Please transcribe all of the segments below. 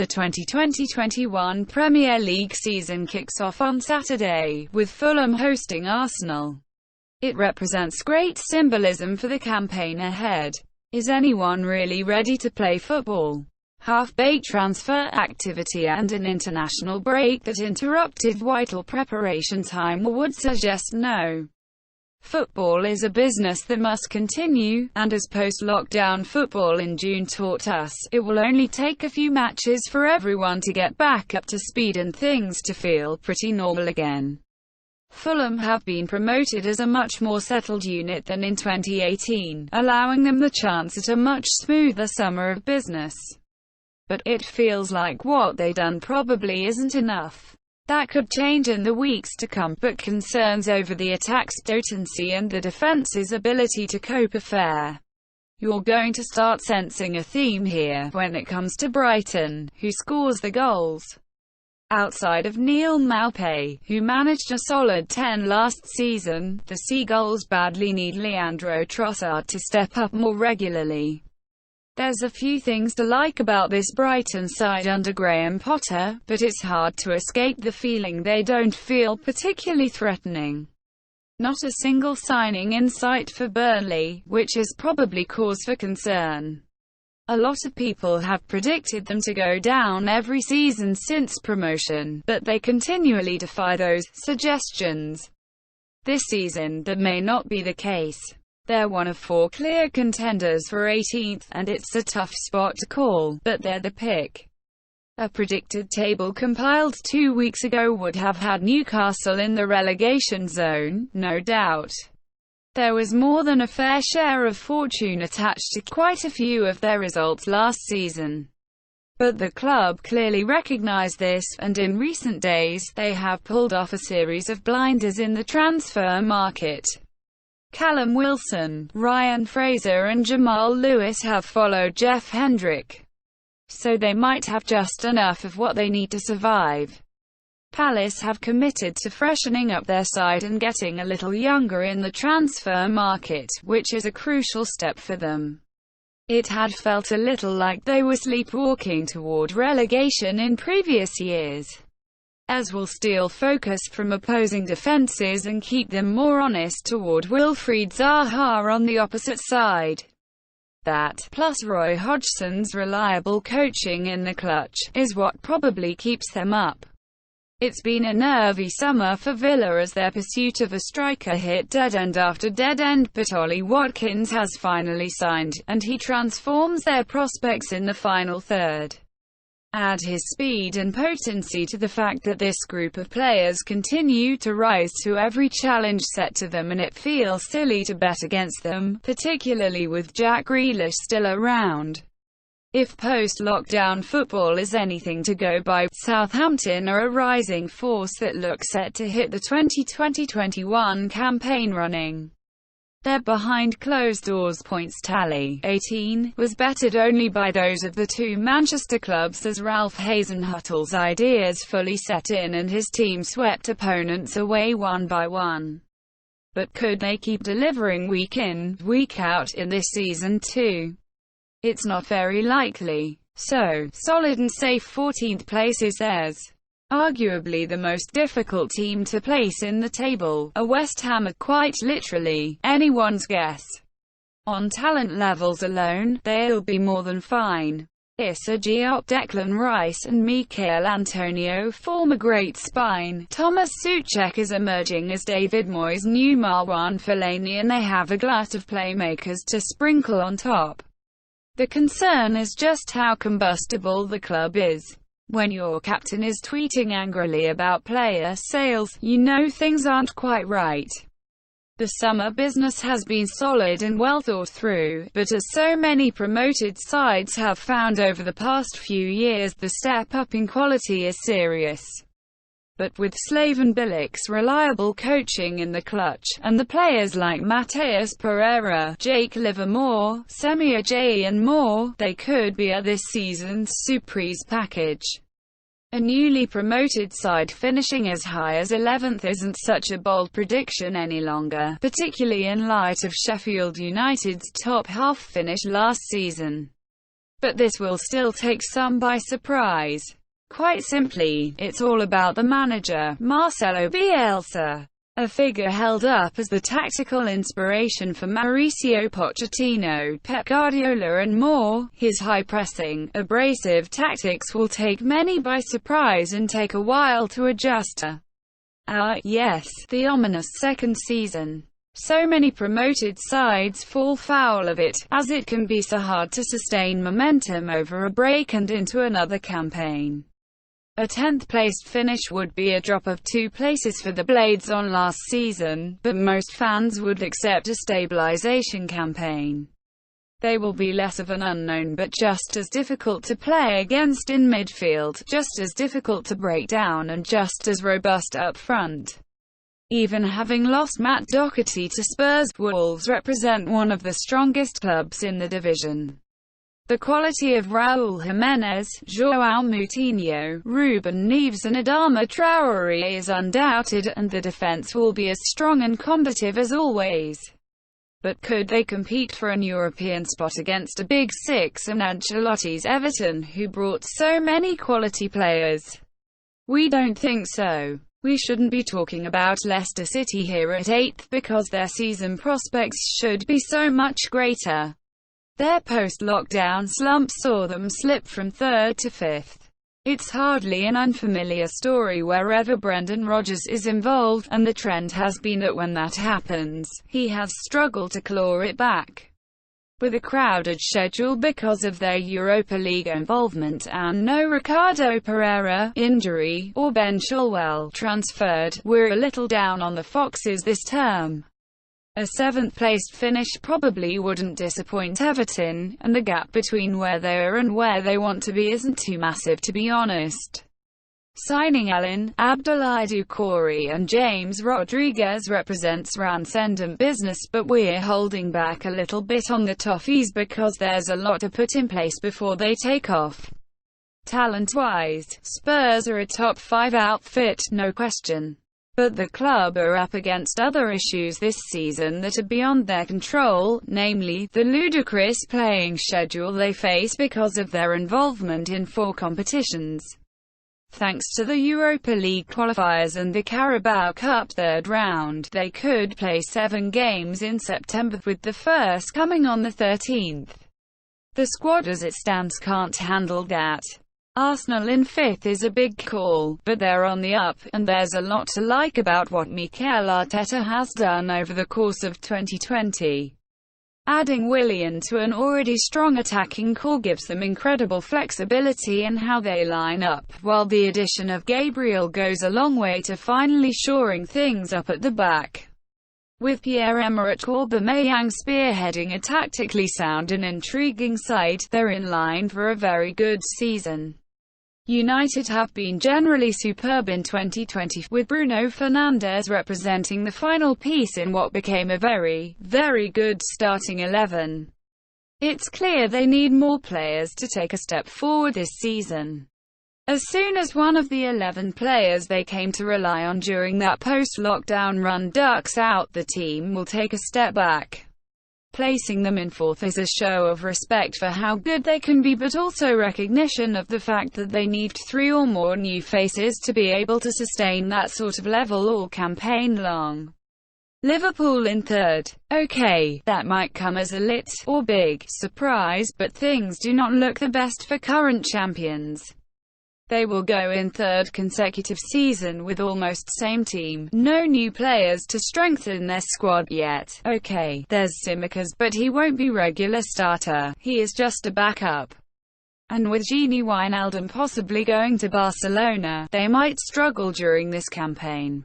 The 2020-21 Premier League season kicks off on Saturday, with Fulham hosting Arsenal. It represents great symbolism for the campaign ahead. Is anyone really ready to play football? Half-baked transfer activity and an international break that interrupted vital preparation time would suggest no. Football is a business that must continue, and as post-lockdown football in June taught us, it will only take a few matches for everyone to get back up to speed and things to feel pretty normal again. Fulham have been promoted as a much more settled unit than in 2018, allowing them the chance at a much smoother summer of business. But it feels like what they done probably isn't enough. That could change in the weeks to come, but concerns over the attack's potency and the defence's ability to cope are fair. You're going to start sensing a theme here when it comes to Brighton, who scores the goals. Outside of Neil Maupay, who managed a solid 10 last season, the Seagulls badly need Leandro Trossard to step up more regularly. There's a few things to like about this Brighton side under Graham Potter, but it's hard to escape the feeling they don't feel particularly threatening. Not a single signing in sight for Burnley, which is probably cause for concern. A lot of people have predicted them to go down every season since promotion, but they continually defy those suggestions. This season, that may not be the case. They're one of 4 clear contenders for 18th, and it's a tough spot to call, but they're the pick. A predicted table compiled 2 weeks ago would have had Newcastle in the relegation zone, no doubt. There was more than a fair share of fortune attached to quite a few of their results last season. But the club clearly recognised this, and in recent days, they have pulled off a series of blinders in the transfer market. Callum Wilson, Ryan Fraser and Jamal Lewis have followed Jeff Hendrick. So they might have just enough of what they need to survive. Palace have committed to freshening up their side and getting a little younger in the transfer market, which is a crucial step for them. It had felt a little like they were sleepwalking toward relegation in previous years, as will steal focus from opposing defences and keep them more honest toward Wilfried Zaha on the opposite side. That, plus Roy Hodgson's reliable coaching in the clutch, is what probably keeps them up. It's been a nervy summer for Villa as their pursuit of a striker hit dead-end after dead-end, but Ollie Watkins has finally signed, and he transforms their prospects in the final third. Add his speed and potency to the fact that this group of players continue to rise to every challenge set to them, and it feels silly to bet against them, particularly with Jack Grealish still around. If post-lockdown football is anything to go by, Southampton are a rising force that look set to hit the 2020-21 campaign running. Their behind-closed-doors points tally, 18, was bettered only by those of the 2 Manchester clubs as Ralph Hasenhüttl's ideas fully set in and his team swept opponents away one by one. But could they keep delivering week in, week out in this season too? It's not very likely. So, solid and safe 14th place is theirs. Arguably the most difficult team to place in the table, a West Ham are quite literally anyone's guess. On talent levels alone, they'll be more than fine. Issa Diop, Declan Rice and Michail Antonio form a great spine. Thomas Souček is emerging as David Moyes' new Marwan Fellaini, and they have a glut of playmakers to sprinkle on top. The concern is just how combustible the club is. When your captain is tweeting angrily about player sales, you know things aren't quite right. The summer business has been solid and well thought through, but as so many promoted sides have found over the past few years, the step up in quality is serious. But with Slaven Bilic's reliable coaching in the clutch, and the players like Mateus Pereira, Jake Livermore, Semir J and more, they could be a this season's surprise package. A newly promoted side finishing as high as 11th isn't such a bold prediction any longer, particularly in light of Sheffield United's top half finish last season. but this will still take some by surprise. Quite simply, it's all about the manager, Marcelo Bielsa. A figure held up as the tactical inspiration for Mauricio Pochettino, Pep Guardiola and more. His high-pressing, abrasive tactics will take many by surprise and take a while to adjust to. Yes, the ominous second season. So many promoted sides fall foul of it, as it can be so hard to sustain momentum over a break and into another campaign. A 10th-placed finish would be a drop of 2 places for the Blades on last season, but most fans would accept a stabilization campaign. They will be less of an unknown but just as difficult to play against in midfield, just as difficult to break down and just as robust up front. Even having lost Matt Doherty to Spurs, Wolves represent one of the strongest clubs in the division. The quality of Raúl Jiménez, João Moutinho, Ruben Neves and Adama Traoré is undoubted, and the defence will be as strong and combative as always. But could they compete for an European spot against a Big Six and Ancelotti's Everton, who brought so many quality players? We don't think so. We shouldn't be talking about Leicester City here at 8th because their season prospects should be so much greater. Their post-lockdown slump saw them slip from 3rd to 5th. It's hardly an unfamiliar story wherever Brendan Rodgers is involved, and the trend has been that when that happens, he has struggled to claw it back. With a crowded schedule because of their Europa League involvement and no Ricardo Pereira, injury, or Ben Chilwell, transferred, we're a little down on the Foxes this term. A 7th-placed finish probably wouldn't disappoint Everton, and the gap between where they are and where they want to be isn't too massive, to be honest. Signing Alan, Abdoulaye Doucouré and James Rodriguez represents transcendent business, but we're holding back a little bit on the Toffees because there's a lot to put in place before they take off. Talent-wise, Spurs are a top 5 outfit, no question. But the club are up against other issues this season that are beyond their control, namely, the ludicrous playing schedule they face because of their involvement in 4 competitions. Thanks to the Europa League qualifiers and the Carabao Cup 3rd round, they could play 7 games in September, with the first coming on the 13th. The squad as it stands can't handle that. Arsenal in 5th is a big call, but they're on the up, and there's a lot to like about what Mikel Arteta has done over the course of 2020. Adding Willian to an already strong attacking core gives them incredible flexibility in how they line up, while the addition of Gabriel goes a long way to finally shoring things up at the back. With Pierre-Emerick Aubameyang spearheading a tactically sound and intriguing side, they're in line for a very good season. United have been generally superb in 2020, with Bruno Fernandes representing the final piece in what became a very, very good starting 11. It's clear they need more players to take a step forward this season. As soon as one of the 11 players they came to rely on during that post-lockdown run ducks out, the team will take a step back. Placing them in 4th is a show of respect for how good they can be, but also recognition of the fact that they need 3 or more new faces to be able to sustain that sort of level all campaign long. Liverpool in 3rd. Okay, that might come as a or big surprise, but things do not look the best for current champions. They will go in 3rd consecutive season with almost same team, no new players to strengthen their squad yet. Okay, there's Tsimikas, but he won't be regular starter, he is just a backup. And with Gini Wijnaldum possibly going to Barcelona, they might struggle during this campaign.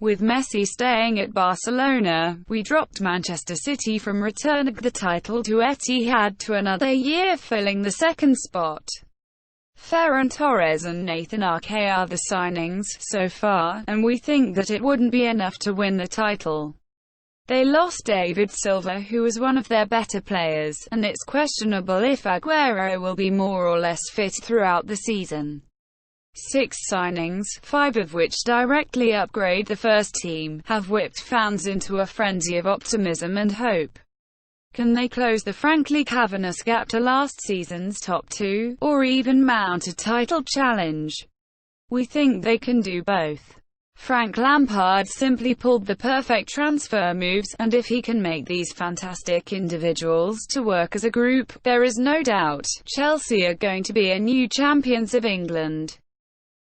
With Messi staying at Barcelona, we dropped Manchester City from returning the title to Etihad to another year filling the 2nd spot. Ferran Torres and Nathan Ake are the signings, so far, and we think that it wouldn't be enough to win the title. They lost David Silva, who was one of their better players, and it's questionable if Aguero will be more or less fit throughout the season. 6 signings, 5 of which directly upgrade the first team, have whipped fans into a frenzy of optimism and hope. Can they close the frankly cavernous gap to last season's top two, or even mount a title challenge? We think they can do both. Frank Lampard simply pulled the perfect transfer moves, and if he can make these fantastic individuals to work as a group, there is no doubt Chelsea are going to be a new champions of England.